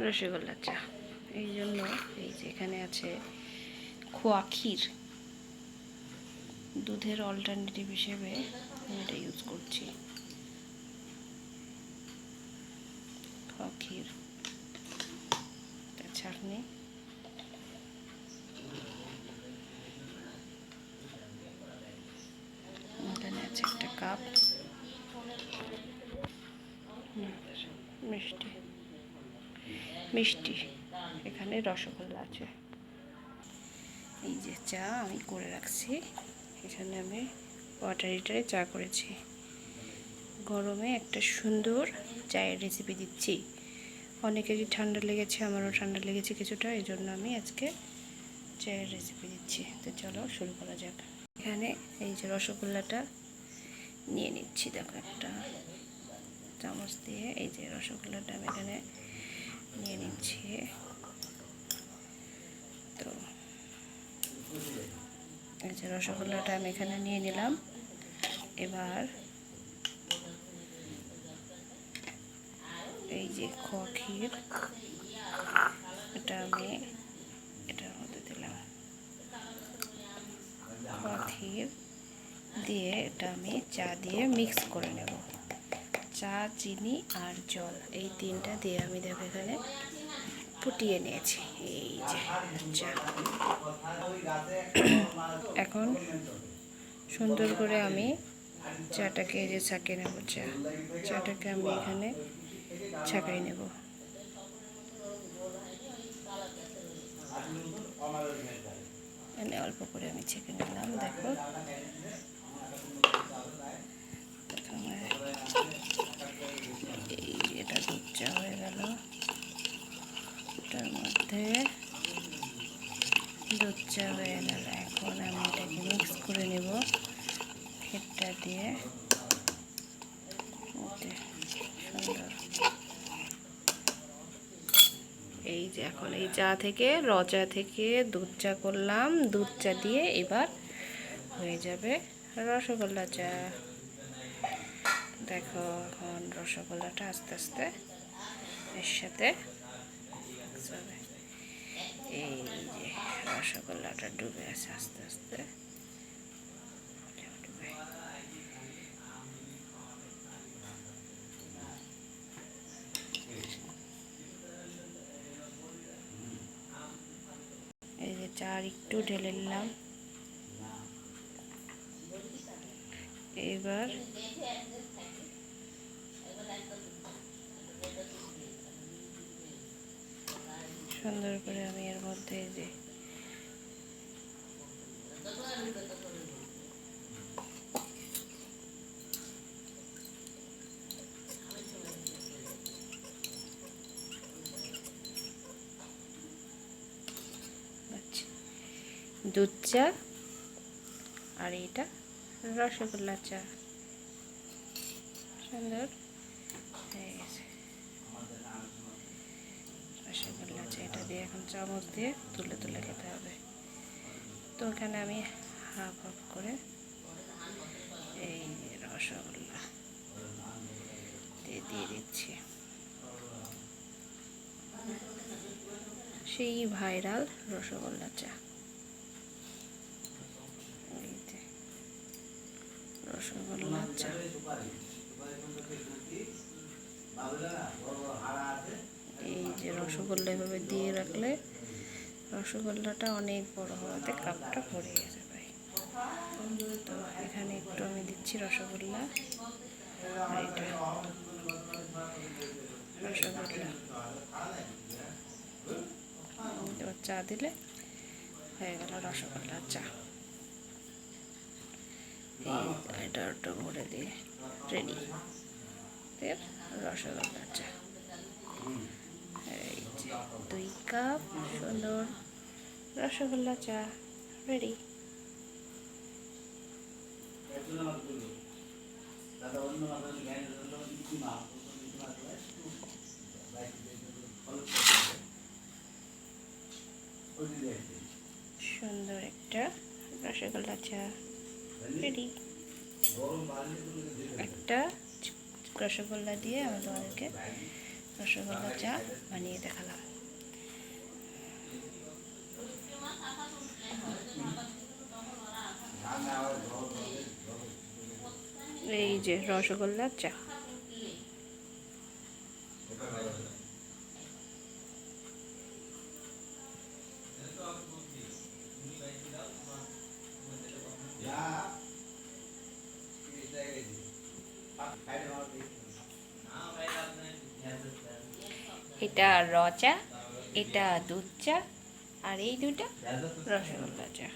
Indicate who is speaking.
Speaker 1: রসগোল্লা চা। এই জন্য এই যে এখানে আছে খোয়া ক্ষীর, দুধের অল্টারনেটিভ হিসেবে আমি এটা ইউজ করছি। খোয়া ক্ষীর, চাটনি, এখানে আছে একটা কাপ, মিষ্টি মিষ্টি, এখানে রসগোল্লা আছে। এই যে চা আমি করে রাখছি, এখানে আমি ওয়াটার হিটারে চা করেছি। গরমে একটা সুন্দর চায়ের রেসিপি দিচ্ছি। অনেকেরই ঠান্ডা লেগেছে, আমারও ঠান্ডা লেগেছে কিছুটা, এই জন্য আমি আজকে চায়ের রেসিপি দিচ্ছি। তো চলো শুরু করা যাক। এখানে এই যে রসগোল্লাটা নিয়ে নিচ্ছি, দেখো একটা চামচ দিয়ে এই যে রসগোল্লাটা আমি এখানে নিয়ে নিচ্ছি। তো এই যে রসগোল্লাটা আমি এখানে নিয়ে নিলাম। এবার এই যে খোয়া ক্ষীর, এটা আমি এটার মধ্যে দিলাম। খোয়া ক্ষীর দিয়ে এটা আমি চা দিয়ে মিক্স করে নেব। চা, চিনি আর জল, এই তিনটা দিয়ে আমি দেখো এখানে ফুটিয়ে নিয়েছি। এই যে চা, এখন সুন্দর করে আমি চাটাকে এই যে ছাঁকিয়ে নেব। চাটাকে আমি এখানে ছাঁকাই নেব। এনে অল্প করে আমি ছেঁকে নিলাম। দেখো এই এটা দুধ চা হয়ে গেল। এটার মধ্যে দুধ চা হয়ে গেল। এখন আমি এটাকে মিক্স করে নেব ক্ষীরটা দিয়ে। সুন্দর, এই যে এখন এই চা থেকে, র চা থেকে দুধ চা করলাম, দুধ চা দিয়ে এবার হয়ে যাবে রসগোল্লা চা। দেখো এখন রসগোল্লাটা আস্তে আস্তে এর সাথে এই যে রসগোল্লাটা ডুবে আছে আস্তে আস্তে। এই যে চা একটু ঢেলে নিলাম। এবার সুন্দর করে আমি এর মধ্যে এই যে দুধ চা আর এটা রসগোল্লা চা সুন্দর হয়ে গেছে। রসগোল্লা চা এটা দিয়ে এখন চামচ দিয়ে তুলে তুলে খেতে হবে। তো এখানে আমি হাফ হাফ করে এই রসগোল্লা দিয়ে দিচ্ছি। সেই ভাইরাল রসগোল্লা চা, রসগোল্লা চা। এই যে রসগোল্লা এভাবে দিয়ে রাখলে রসগোল্লাটা অনেক বড় হওয়াতে কাপটা ভরে গেছে ভাই। তো এখানে একটু আমি দিচ্ছি রসগোল্লা, আর এটা রসগোল্লা এবার চা দিলে হয়ে গেল রসগোল্লা চা। এই এটা ওটা ভরে দিয়ে রেডি রসগোল্লা চা। এই যে 2 কাপ সুন্দর রসগোল্লা চা রেডি। সুন্দর একটা রসগোল্লা চা রেডি। একটা রসগোল্লা দিয়ে আমি তোমাদেরকে রসগোল্লা চা বানিয়ে দেখালাম। এই যে রসগোল্লার চা। এটা র চা, এটা দুধ চা, আর এই দুটা রসগোল্লা চা।